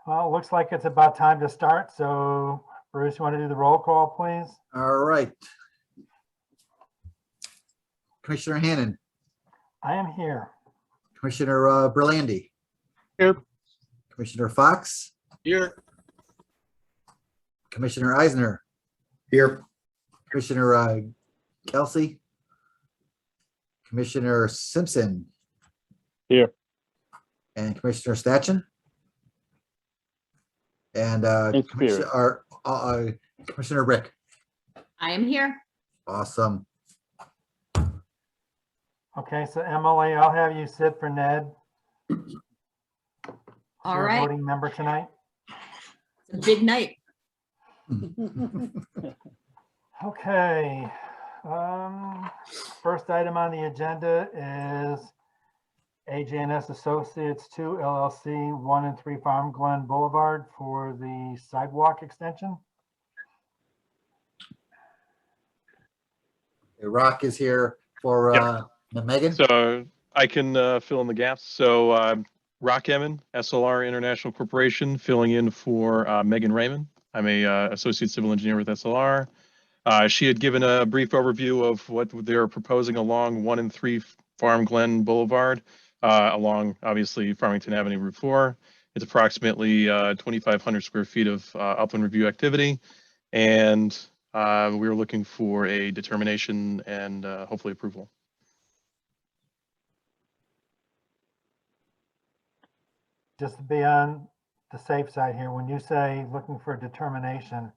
Well, it looks like it's about time to start. So Bruce, you want to do the roll call, please? All right. Commissioner Hannon, I am here. Commissioner Berlandi, Here. Commissioner Fox, Here. Commissioner Eisner, Here. Commissioner Kelsey, Commissioner Simpson. Here. And Commissioner Stachin. And In spirit. Commissioner Rick. I am here. Awesome. Okay, so Emily, I'll have you sit for Ned. All You're a right. voting member tonight. It's a big night. Okay. First item on the agenda is AJ&S Associates 2 LLC 1 and 3 Farm Glen Boulevard for the sidewalk extension. Rock is here for Megan. So I can fill in the gaps. So Rock Emmon, SLR International Corporation, filling in for Megan Raymond. I'm a associate civil engineer with SLR. She had given a brief overview of what they're proposing along 1 and 3 Farm Glen Boulevard, along obviously Farmington Avenue Route 4. It's approximately 2,500 square feet of upland review activity, and we were looking for a determination and hopefully approval. Just to be on the safe side here, when you say looking for determination,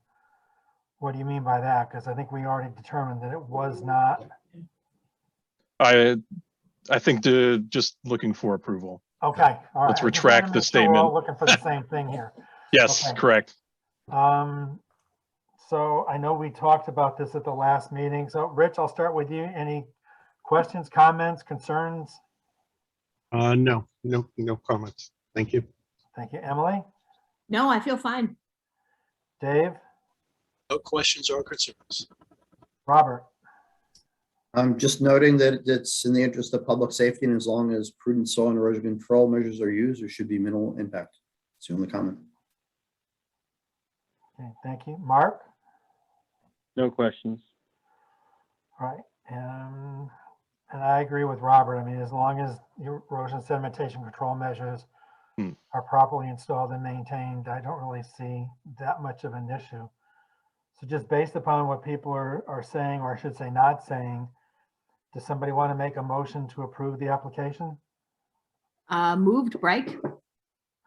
what do you mean by that? Because I think we already determined that it was not. I think just looking for approval. Okay, all right. Let's I just wanted retract to the make sure we're all statement. looking for the same thing here. Yes, Okay. correct. So I know we talked about this at the last meeting. So Rich, I'll start with you. Any questions, comments, concerns? No comments. Thank you. Thank you. Emily? No, I feel fine. Dave? No questions or concerns. Robert? I'm just noting that it's in the interest of public safety, and as long as prudent soil and erosion control measures are used, there should be minimal impact. It's the only comment. Okay, thank you. Mark? No questions. All right. And I agree with Robert. I mean, as long as your erosion sedimentation control measures are properly installed and maintained, I don't really see that much of an issue. So just based upon what people are saying, or I should say not saying, does somebody want to make a motion to approve the application? Moved, Reich.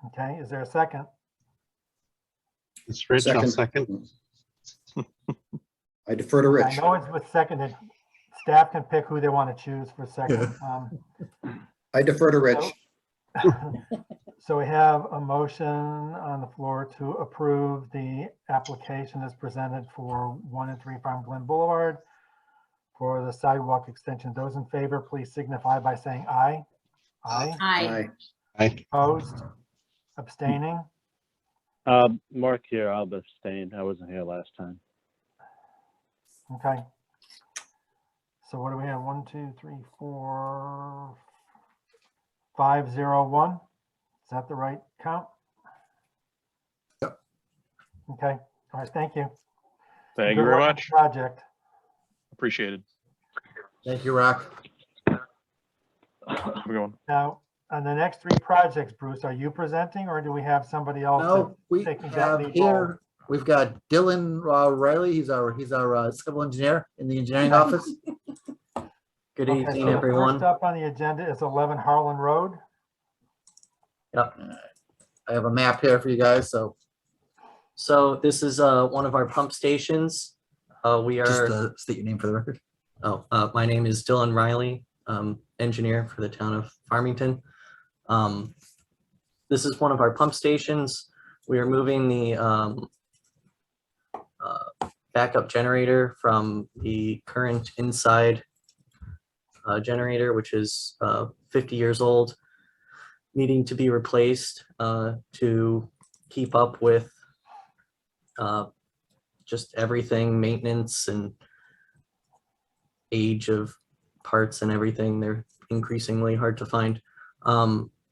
Okay, is there a second? It's Rich, I'll second. I defer to I Rich. know it's with seconded. Staff can pick who they want to choose for second. I defer to Rich. So we have a motion on the floor to approve the application as presented for 1 and 3 Farm Glen Boulevard for the sidewalk extension. Those in favor, please signify by saying aye. Aye. Aye. Aye. Opposed? Abstaining? Mark here, I'll abstain. I wasn't here last time. Okay. So what do we have? 1, 2, 3, 4, 5, 0, 1. Is that the right count? Yep. Okay. All right. Thank you. Thank Good you very work on the much. project. Appreciated. Thank you, Rock. Have a good one. Now, on the next 3 projects, Bruce, are you presenting or do we have somebody else? No, we taking that have lead here, we've got Dylan Riley. He's our civil engineer in the engineering office. Good Okay, evening, so the everyone. First up on the agenda is 11 Harlan Road. Yep. I have a map here for you guys, so So this is one of our pump stations. We just are, state your name for the record. my name is Dylan Riley, engineer for the town of Farmington. This is one of our pump stations. We are moving the backup generator from the current inside generator, which is 50 years old, needing to be replaced to keep up with just everything, maintenance and age of parts and everything. They're increasingly hard to find.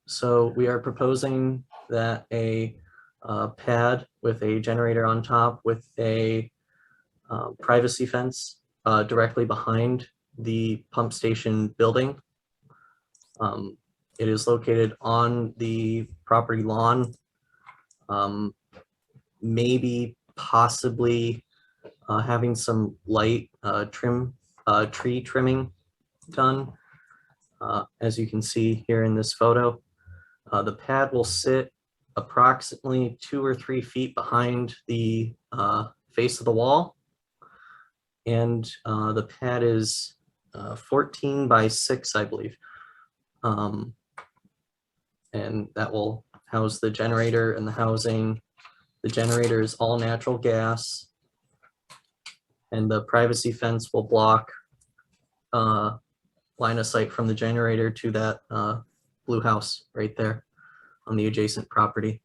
So we are proposing that a pad with a generator on top with a privacy fence directly behind the pump station building. It is located on the property lawn. Maybe possibly having some light tree trimming done. As you can see here in this photo, the pad will sit approximately 2 or 3 feet behind the face of the wall. And the pad is 14 by 6, I believe. And that will house the generator and the housing. The generator is all natural gas. And the privacy fence will block line of sight from the generator to that blue house right there on the adjacent property.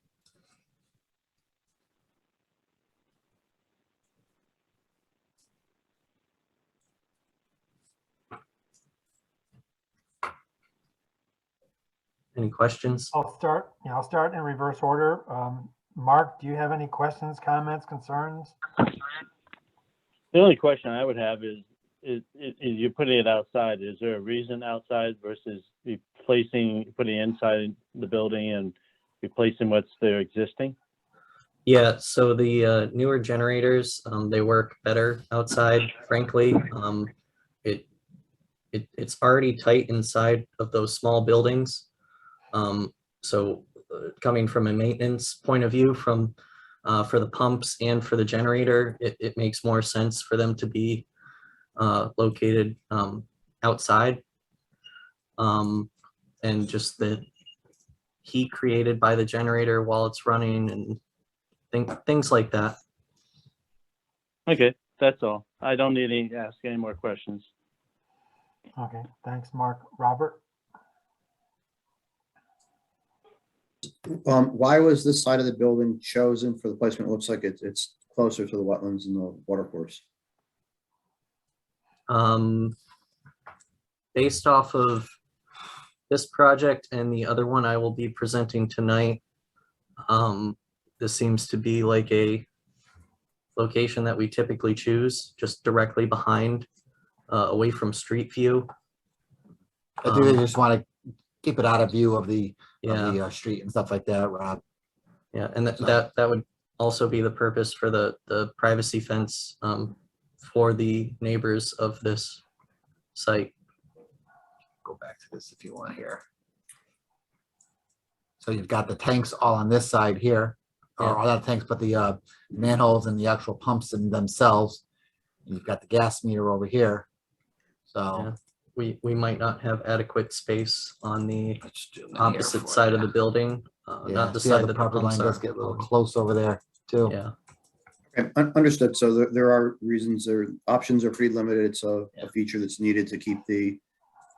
Any questions? I'll start in reverse order. Mark, do you have any questions, comments, concerns? The only question I would have is you're putting it outside. Is there a reason outside versus putting inside the building and replacing what's there existing? Yeah, so the newer generators, they work better outside, frankly. It's already tight inside of those small buildings. So coming from a maintenance point of view, for the pumps and for the generator, it makes more sense for them to be located outside. And just the heat created by the generator while it's running and things like that. Okay, that's all. I don't need to ask any more questions. Okay, thanks, Mark. Robert? Why was this side of the building chosen for the placement? It looks like it's closer to the wetlands and the watercourse. Based off of this project and the other one I will be presenting tonight, this seems to be like a location that we typically choose, just directly behind, away from street view. I think they just want to keep it out of view of the Yeah, street and stuff like that, Rob. yeah, and So- that would also be the purpose for the privacy fence for the neighbors of this site. Go back to this if you want here. So you've got the tanks all on this side here, or Yeah. not tanks, but the manholes and the actual pumps in themselves. You've got the gas meter over here. So Yeah. We might not have adequate space on the let's do that here opposite for side of you. the building, Yeah, not the see how side the that the property line pumps does are. get a little close over there too. Yeah, Okay, understood. So there are reasons, options are pretty limited. It's a feature that's needed to keep the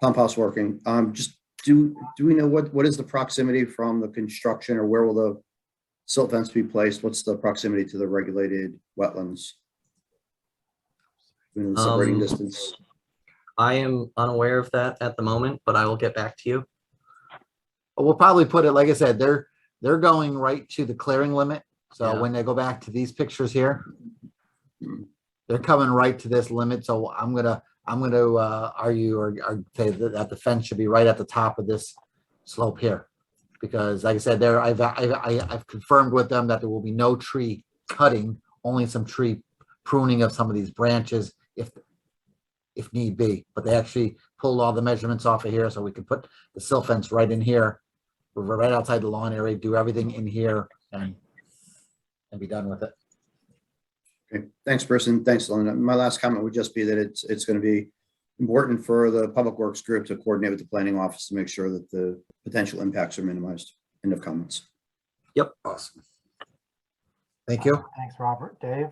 pump house working. Just do we know what is the proximity from the construction, or where will the silt fence be placed? What's the proximity to the regulated wetlands? The separating distance. I am unaware of that at the moment, but I will get back to you. We'll probably put it, like I said, they're going right to the clearing limit. So Yeah. when they go back to these pictures here, they're coming right to this limit. So I'm gonna argue or say that the fence should be right at the top of this slope here, because like I said, I've confirmed with them that there will be no tree cutting, only some tree pruning of some of these branches if need be. But they actually pulled all the measurements off of here, so we can put the silt fence right in here. We're right outside the lawn area, do everything in here and be done with it. Okay, thanks, person. Thanks, Linda. My last comment would just be that it's going to be important for the Public Works group to coordinate with the planning office to make sure that the potential impacts are minimized. End of comments. Yep. Awesome. Thank you. Thanks, Robert. Dave?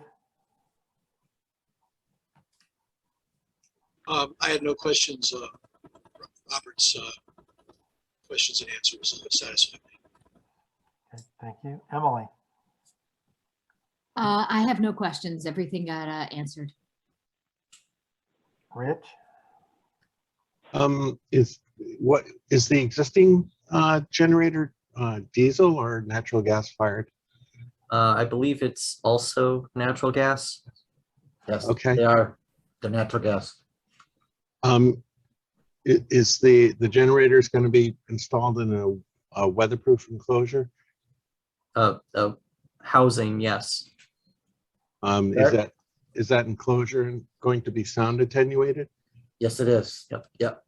I had no questions. Robert's questions and answers satisfied me. Okay, thank you. Emily? I have no questions. Everything got answered. Rich? Is the existing generator diesel or natural gas fired? I believe it's also natural gas. Yes, Okay. they are, the natural gas. Is the generators going to be installed in a weatherproof enclosure? Housing, yes. Is that enclosure going to be sound attenuated? Yes, it is. Yep. Yep.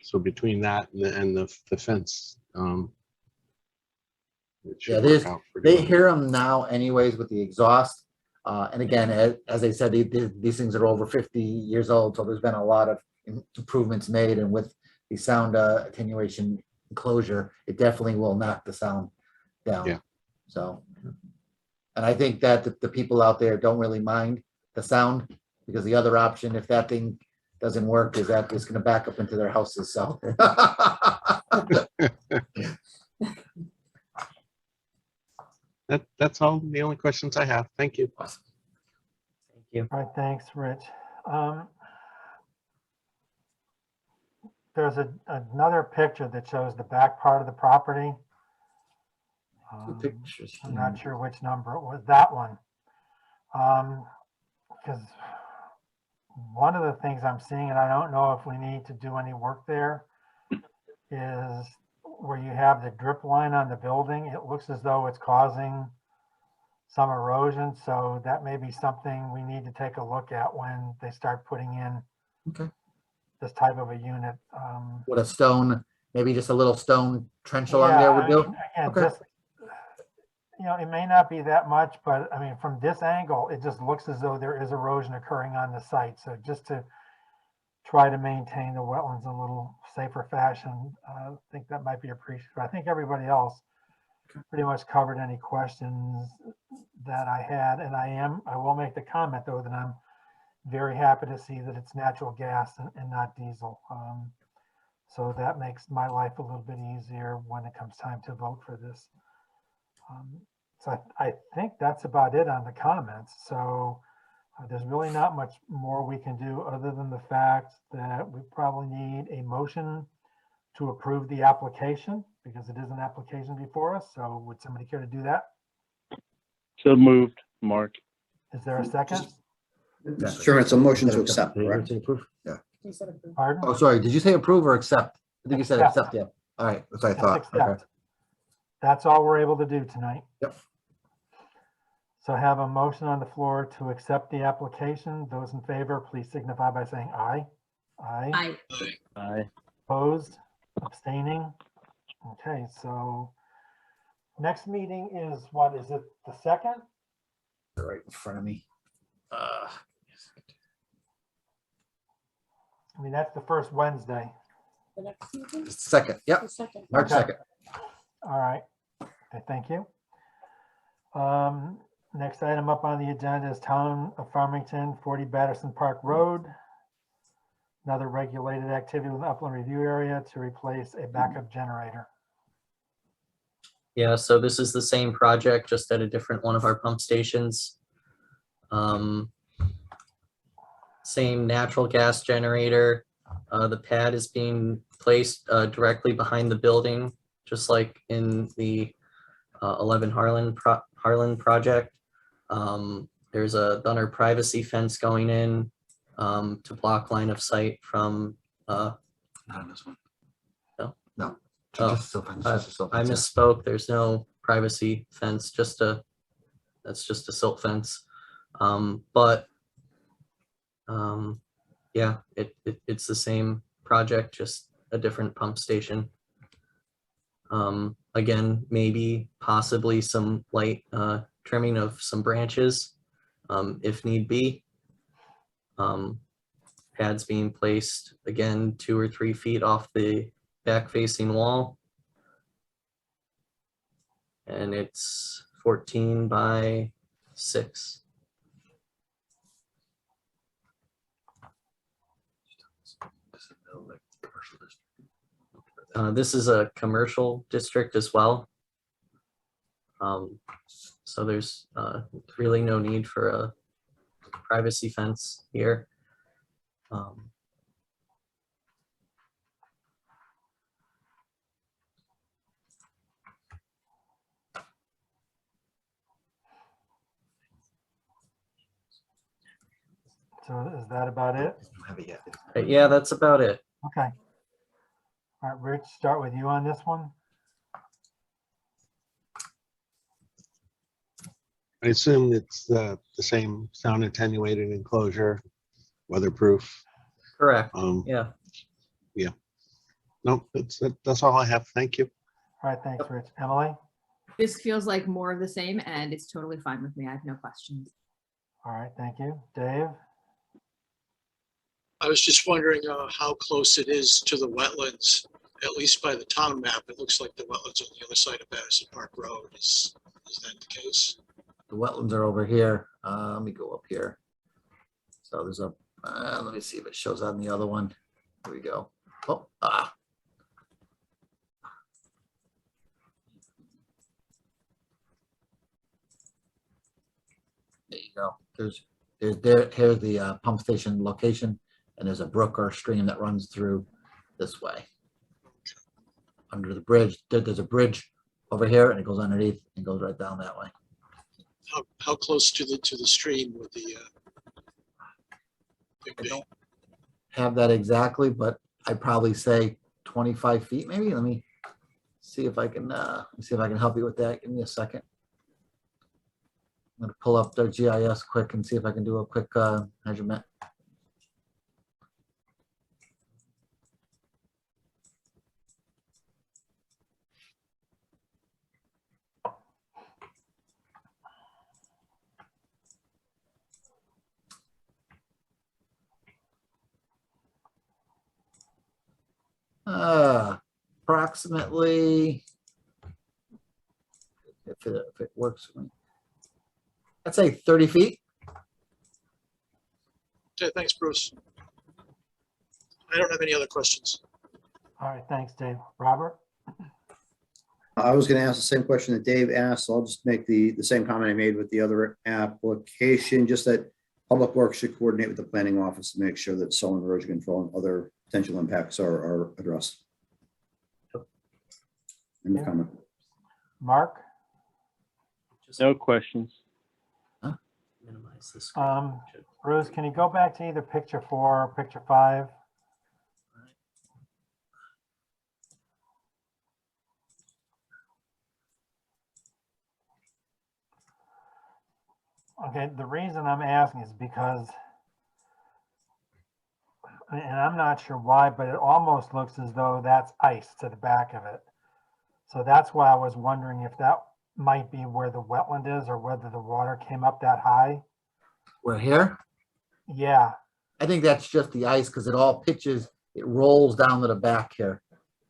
So between that and the fence, it Yeah, should work out pretty they well. hear them now anyways with the exhaust. And again, as I said, these things are over 50 years old, so there's been a lot of improvements made, and with the sound attenuation enclosure, it definitely will knock the sound down. Yeah. So, and I think that the people out there don't really mind the sound, because the other option, if that thing doesn't work, is that it's gonna back up into their houses, so. That's all the only questions I have. Thank you. Awesome. Thank you. All right, thanks, Rich. There's another picture that shows the back part of the property. Two pictures I'm here. not sure which number it was, that one. Because one of the things I'm seeing, and I don't know if we need to do any work there, is where you have the drip line on the building. It looks as though it's causing some erosion, so that may be something we need to take a look at when they start putting in Okay. this type of a unit. With a stone, maybe just a little stone trench along there would I do. mean, again, Okay. just, it may not be that much, but I mean, from this angle, it just looks as though there is erosion occurring on the site. So just to try to maintain the wetlands in a little safer fashion, I think that might be appreciated. I think everybody else pretty much covered any questions that I had. And I will make the comment though, that I'm very happy to see that it's natural gas and not diesel. So that makes my life a little bit easier when it comes time to vote for this. So I think that's about it on the comments. So there's really not much more we can do other than the fact that we probably need a motion to approve the application, because it is an application before us. So would somebody care to do that? So moved, Mark. Is there a second? Mr. Chairman, it's a motion to accept, correct? Yeah. Pardon? Oh, sorry, did you say approve or accept? I think you said Accept. accept, yeah. All right, that's what I Just thought. Okay. accept. That's all we're able to do tonight. Yep. So I have a motion on the floor to accept the application. Those in favor, please signify by saying aye. Aye. Aye. Opposed, abstaining. Okay, so next meeting is what, is it the second? They're right in front of me. I mean, that's the first Wednesday. The next meeting? Second, yep, The second. March Okay. 2nd. All right, okay, thank you. Next item up on the agenda is Town of Farmington, 40 Batterson Park Road. Another regulated activity in the upland review area to replace a backup generator. Yeah, so this is the same project, just at a different one of our pump stations. Same natural gas generator. The pad is being placed directly behind the building, just like in the 11 Harlan project. There's a Dunner privacy fence going in to block line of sight from. Not on this one. No? No. Oh, Just a silt fence, just a silt I fence, yeah. misspoke. There's no privacy fence, that's just a silt fence. Yeah, it's the same project, just a different pump station. Again, maybe possibly some light trimming of some branches if need be. Pads being placed again 2 or 3 feet off the back facing wall. And it's 14 by 6. This is a commercial district as well. So there's really no need for a privacy fence here. so is that about it? Don't have it yet. Yeah, that's about it. Okay. All right, Rich, start with you on this one. I assume it's the same sound attenuated enclosure, weatherproof. Correct. Yeah. Yeah. Nope, that's all I have. Thank you. All right, thanks, Rich. Emily? This feels like more of the same and it's totally fine with me. I have no questions. All right, thank you. Dave? I was just wondering how close it is to the wetlands, at least by the town map. It looks like the wetlands on the other side of Patterson Park Road. Is that the case? The wetlands are over here. Let me go up here. So there's a, let me see if it shows on the other one. Here we go. Oh, there you go. Here's the pump station location, and there's a brook or stream that runs through this way. Under the bridge, there's a bridge over here, and it goes underneath and goes right down that way. How close to the stream would the I be? don't have that exactly, but I'd probably say 25 feet maybe. Let me see if I can help you with that. Give me a second. I'm gonna pull up the GIS quick and see if I can do a quick measurement. Approximately, if it works for me, I'd say 30 feet. Okay, thanks, Bruce. I don't have any other questions. All right, thanks, Dave. Robert? I was going to ask the same question that Dave asked, so I'll just make the same comment I made with the other application, just that Public Works should coordinate with the planning office to make sure that soil and erosion control and other potential impacts are addressed. End of comment. Mark? No questions. Minimize this. Bruce, can you go back to either picture 4 or picture 5? Okay, the reason I'm asking is because, and I'm not sure why, but it almost looks as though that's ice to the back of it. So that's why I was wondering if that might be where the wetland is or whether the water came up that high. We're here. Yeah, I think that's just the ice because it all pitches, it rolls down to the back here.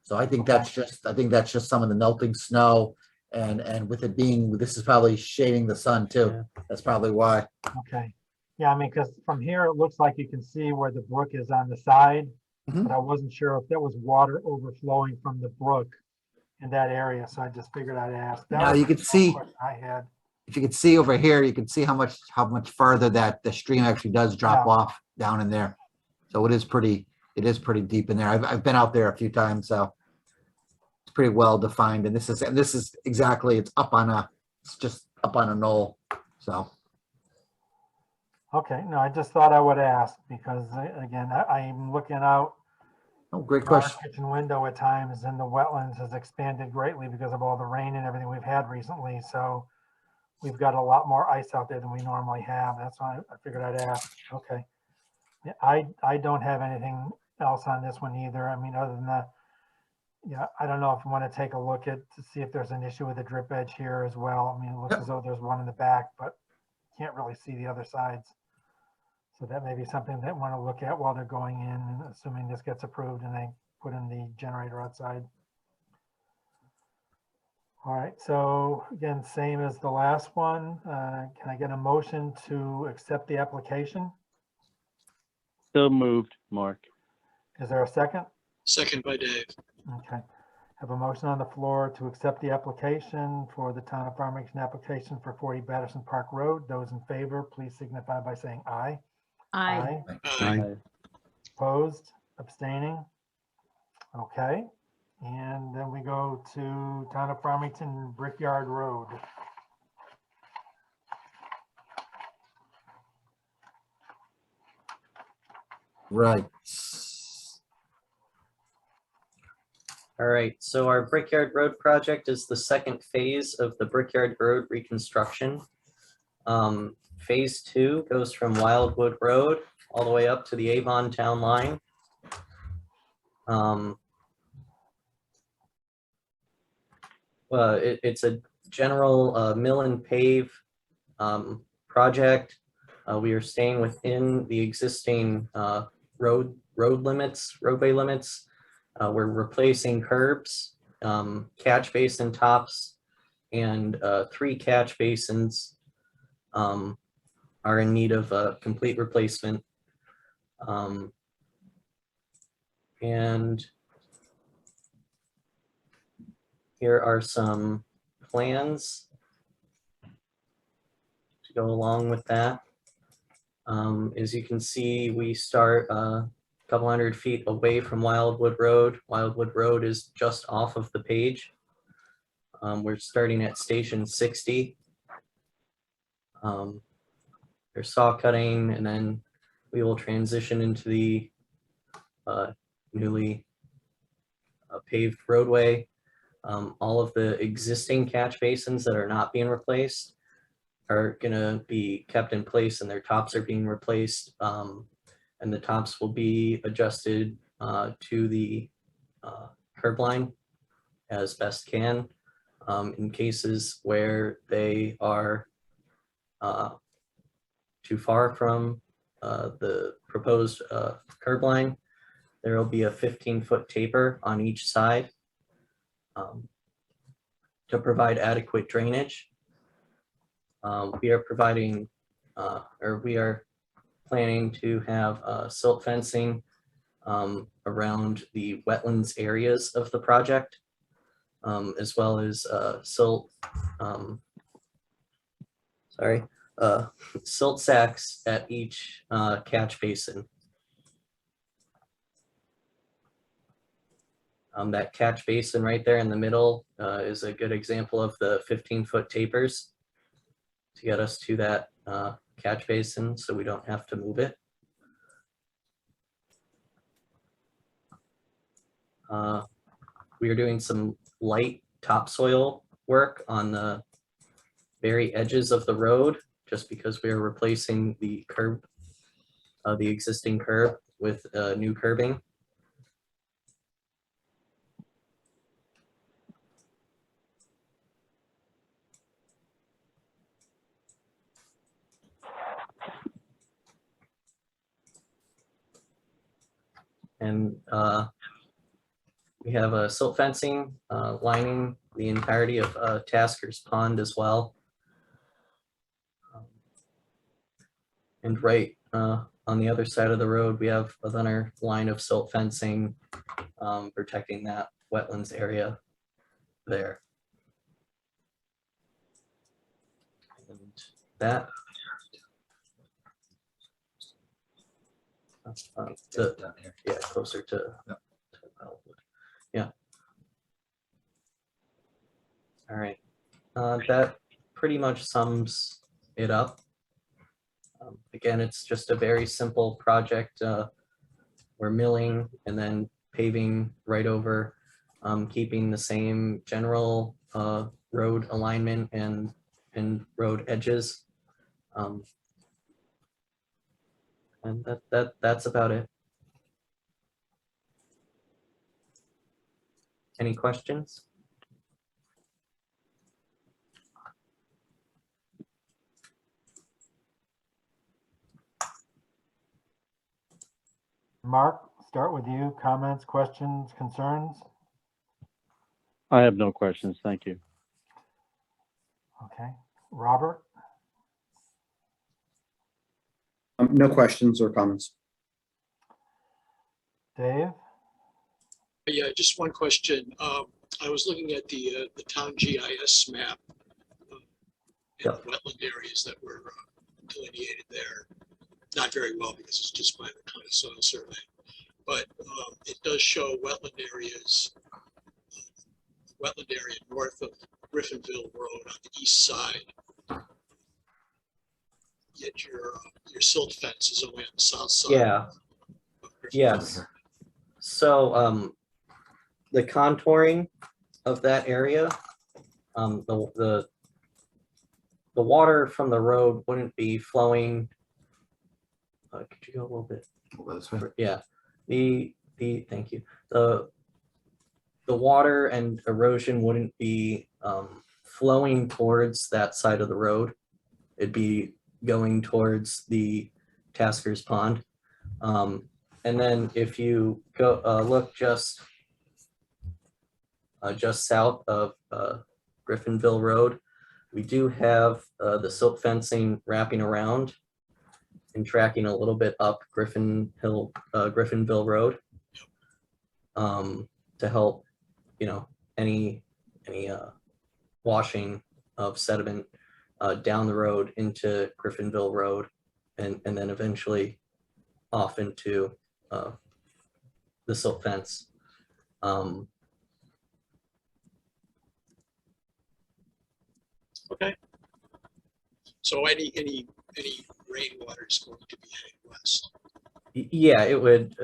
So I think that's just some of the melting snow and with it being, this is probably shading the sun too. Yeah. That's probably why. okay. Yeah, I mean, because from here, it looks like you can see where the brook is on the side, Mhm. but I wasn't sure if there was water overflowing from the brook in that area, so I just figured I'd ask. That Now was you the could see, question I had. if you could see over here, you can see how much further that the stream actually does drop Yeah. off down in there. So it is pretty deep in there. I've been out there a few times, so it's pretty well defined. And this is exactly, it's just up on a knoll. So Okay, no, I just thought I would ask because again, I'm looking out oh, great our question. kitchen window at times and the wetlands has expanded greatly because of all the rain and everything we've had recently. So we've got a lot more ice out there than we normally have. That's why I figured I'd ask. Okay. Yeah, I don't have anything else on this one either. I mean, other than that, yeah, I don't know if you want to take a look at to see if there's an issue with the drip edge here as well. I mean, it looks Yep. as though there's one in the back, but can't really see the other sides. So that may be something they want to look at while they're going in, and assuming this gets approved and they put in the generator outside. All right, so again, same as the last one. Can I get a motion to accept the application? Still moved, Mark. Is there a second? Second by Dave. Okay. Have a motion on the floor to accept the application for the town of Farmington application for 40 Patterson Park Road. Those in favor, please signify by saying aye. Aye. Aye. Opposed, abstaining? Okay. And then we go to town of Farmington Brickyard Road. Right. All right, so our Brickyard Road project is the second phase of the Brickyard Road reconstruction. Phase 2 goes from Wildwood Road all the way up to the Avon Town Line. It's a general mill and pave project. We are staying within the existing roadway limits. We're replacing curbs, catch basin tops, and 3 catch basins are in need of a complete replacement. And here are some plans to go along with that. As you can see, we start a couple hundred feet away from Wildwood Road. Wildwood Road is just off of the page. We're starting at station 60. There's saw cutting, and then we will transition into the newly paved roadway. All of the existing catch basins that are not being replaced are gonna be kept in place, and their tops are being replaced. And the tops will be adjusted to the curb line as best can. In cases where they are too far from the proposed curb line, there will be a 15-foot taper on each side to provide adequate drainage. We are providing, or we are planning to have silt fencing around the wetlands areas of the project, as well as silt sacks at each catch basin. That catch basin right there in the middle is a good example of the 15-foot tapers to get us to that catch basin so we don't have to move it. We are doing some light topsoil work on the very edges of the road, just because we are replacing the curb, the existing curb with new curbing. And we have a silt fencing lining the entirety of Tasker's Pond as well. And right on the other side of the road, we have another line of silt fencing protecting that wetlands area there. And that yeah, closer to Wildwood. Yeah. All right. That pretty much sums it up. Again, it's just a very simple project. We're milling and then paving right over, keeping the same general road alignment and road edges. And that's about it. Any questions? Mark, start with you. Comments, questions, concerns? I have no questions. Thank you. Okay. Robert? No questions or comments. Dave? Yeah, just one question. I was looking at the town GIS map in the wetland areas that were delineated there. Not very well because it's just by the county soil survey, but it does show wetland areas, wetland area north of Griffinville Road on the east side. Yet your silt fence is only on the south side. Yeah. Yes. So, the contouring of that area, the water from the road wouldn't be flowing. Could you go a little bit? Over this way. Yeah, thank you. The water and erosion wouldn't be flowing towards that side of the road. It'd be going towards the Tasker's Pond. And then if you go look just south of Griffinville Road, we do have the silt fencing wrapping around and tracking a little bit up Griffinville Road to help, any washing of sediment down the road into Griffinville Road and then eventually off into the silt fence. Okay. So any rainwater is going to be heading west. Yeah, it would.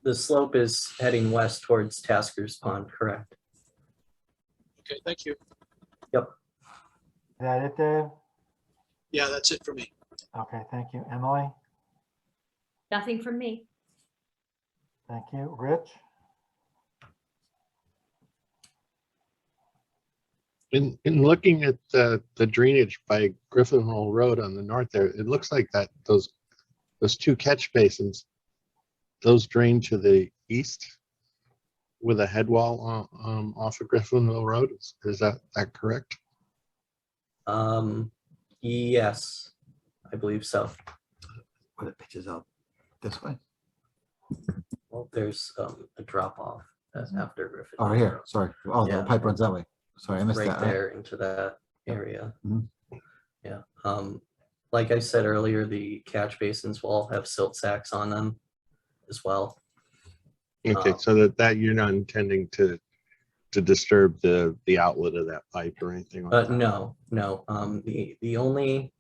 The slope is heading west towards Tasker's Pond, correct? Okay, thank you. Is that it, Dave? Yeah, that's it for me. Okay, thank you. Emily? Nothing from me. Thank you. Rich? In looking at the drainage by Griffinville Road on the north there, it looks like that those two catch basins, those drain to the east with a head wall off of Griffinville Road. Is that correct? Yes, I believe so. But it pitches out this way. Well, there's a drop off after Griffin. Oh, here, sorry. Oh, Yeah. the pipe runs that way. Sorry, I missed Right that. there into that area. Mhm. Yeah. Like I said earlier, the catch basins will all have silt sacks on them as well. Okay, so that you're not intending to disturb the outlet of that pipe or anything like that? No. The only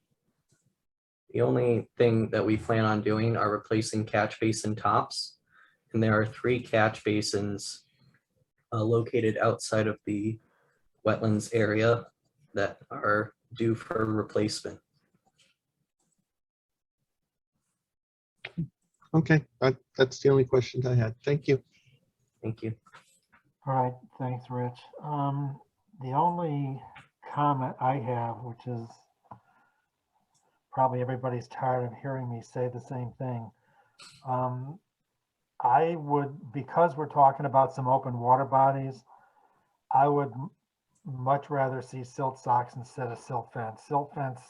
thing that we plan on doing are replacing catch basin tops. And there are 3 catch basins located outside of the wetlands area that are due for replacement. Okay, that's the only questions I had. Thank you. Thank you. All right, thanks, Rich. The only comment I have, which is probably everybody's tired of hearing me say the same thing. I would, because we're talking about some open water bodies, I would much rather see silt socks instead of silt fence. Silt fence,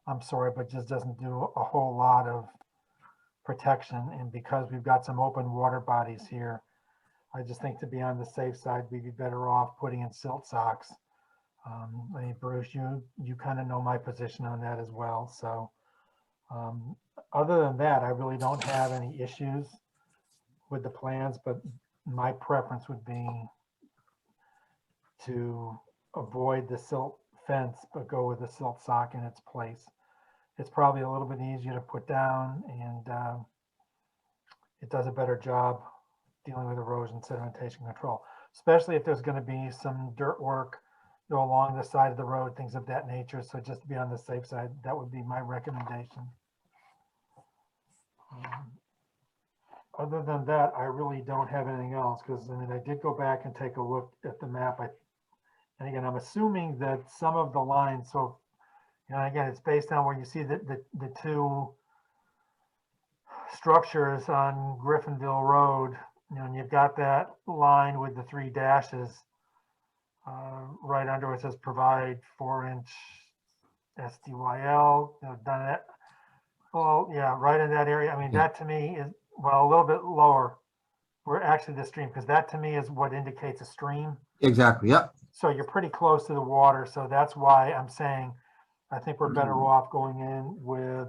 I'm sorry, but just doesn't do a whole lot of protection. And because we've got some open water bodies here, I just think to be on the safe side, we'd be better off putting in silt socks. I mean, Bruce, you kind of know my position on that as well. So other than that, I really don't have any issues with the plans, but my preference would be to avoid the silt fence, but go with the silt sock in its place. It's probably a little bit easier to put down, and it does a better job dealing with erosion sedimentation control, especially if there's going to be some dirt work along the side of the road, things of that nature. So just to be on the safe side, that would be my recommendation. Other than that, I really don't have anything else, because I mean, I did go back and take a look at the map. And again, I'm assuming that some of the lines, so, again, it's based on where you see the 2 structures on Griffinville Road, and you've got that line with the 3 dashes right under it says provide 4-inch SDYL, done it. Well, yeah, right in that area. I mean, that to me is, well, a little bit lower. We're actually the stream, because that to me is what indicates a stream. Exactly, yep. So you're pretty close to the water. So that's why I'm saying I think we're better off going in with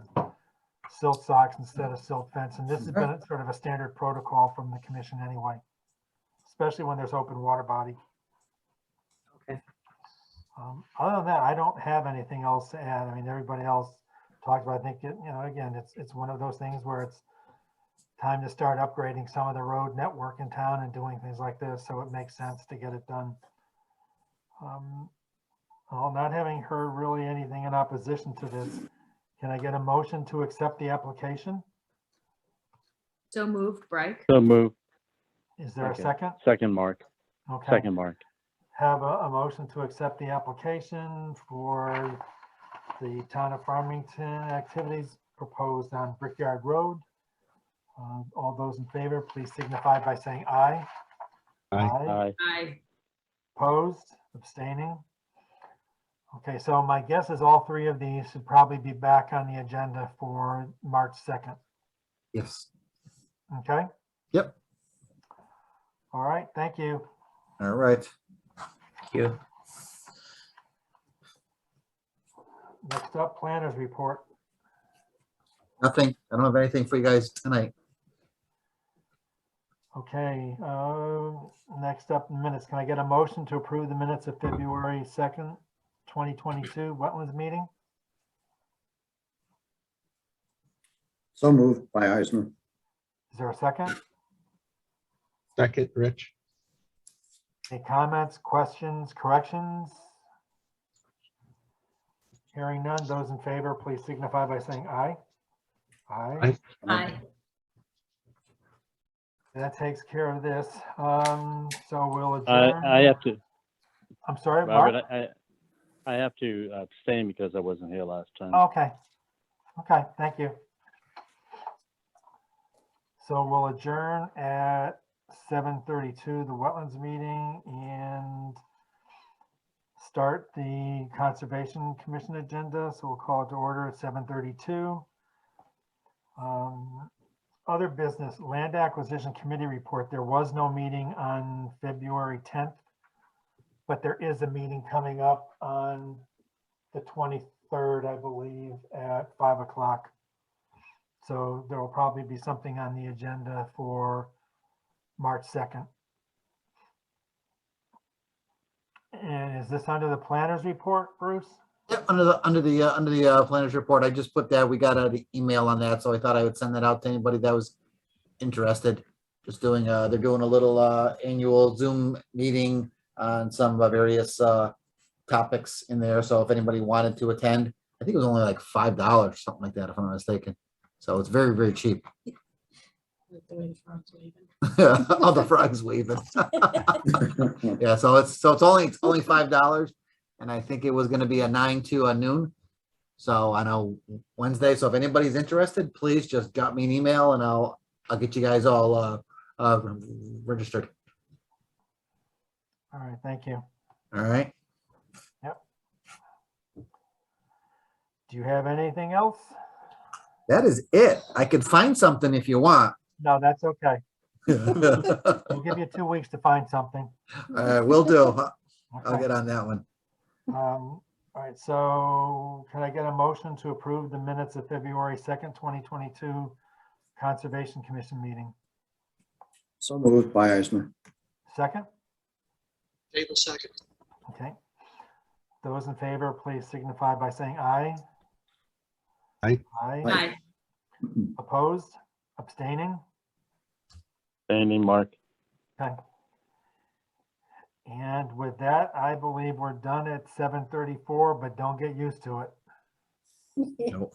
silt socks instead of silt fence. And this has been sort of a standard protocol from the commission anyway, especially when there's open water body. Okay. Other than that, I don't have anything else to add. I mean, everybody else talked about, I think, again, it's one of those things where time to start upgrading some of the road network in town and doing things like this, so it makes sense to get it done. Well, not having heard really anything in opposition to this, can I get a motion to accept the application? So moved, Bryce. So move. Is there a Okay. second? Second, Mark. Okay. Second, Mark. Have a motion to accept the application for the town of Farmington activities proposed on Brickyard Road. All those in favor, please signify by saying aye. Aye. Aye. Aye. Opposed, abstaining. Okay, so my guess is all three of these should probably be back on the agenda for March 2nd. Yes. Okay, Yep. all right, thank you. All right. Thank you. Next up, planners report. Nothing. I don't have anything for you guys tonight. Okay, next up, minutes. Can I get a motion to approve the minutes of February 2nd, 2022 Wetlands meeting? So moved by Eisner. Is there a second? Second, Rich. Any comments, questions, corrections? Hearing none, those in favor, please signify by saying aye. Aye. Aye. Aye. That takes care of this. So we'll adjourn. I have to, I'm sorry, Mark? Robert, I have to abstain because I wasn't here last time. Okay. Okay, thank you. So we'll adjourn at 7:32, the Wetlands meeting, and start the Conservation Commission agenda. So we'll call it to order at 7:32. Other business, Land Acquisition Committee report. There was no meeting on February 10th, but there is a meeting coming up on the 23rd, I believe, at 5 o'clock. So there will probably be something on the agenda for March 2nd. And is this under the planner's report, Bruce? Yep, under the planners report, I just put that, we got an email on that, so I thought I would send that out to anybody that was interested. Just doing, they're doing a little annual Zoom meeting on some various topics in there, so if anybody wanted to attend, I think it was only like $5 or something like that, if I'm not mistaken. So it's very, very cheap. All the frogs waving. Yeah, so it's only $5, and I think it was going to be a 9 to a noon. So I know Wednesday. So if anybody's interested, please just drop me an email, and I'll get you guys all registered. All right, thank you. All right. Do you have anything else? That is it. I could find something if you want. No, that's okay. We'll We'll give you 2 weeks to find something. will do. I'll Okay. get on that one. All right, so can I get a motion to approve the minutes of February 2nd, 2022 Conservation Commission meeting? So moved by Eisner. Second? Table second. Okay. Those in favor, please signify by saying aye. Aye. Aye. Aye. Opposed? Abstaining? Abstaining, Mark. Okay. And with that, I believe we're done at 7:34, but don't get used to it. Nope.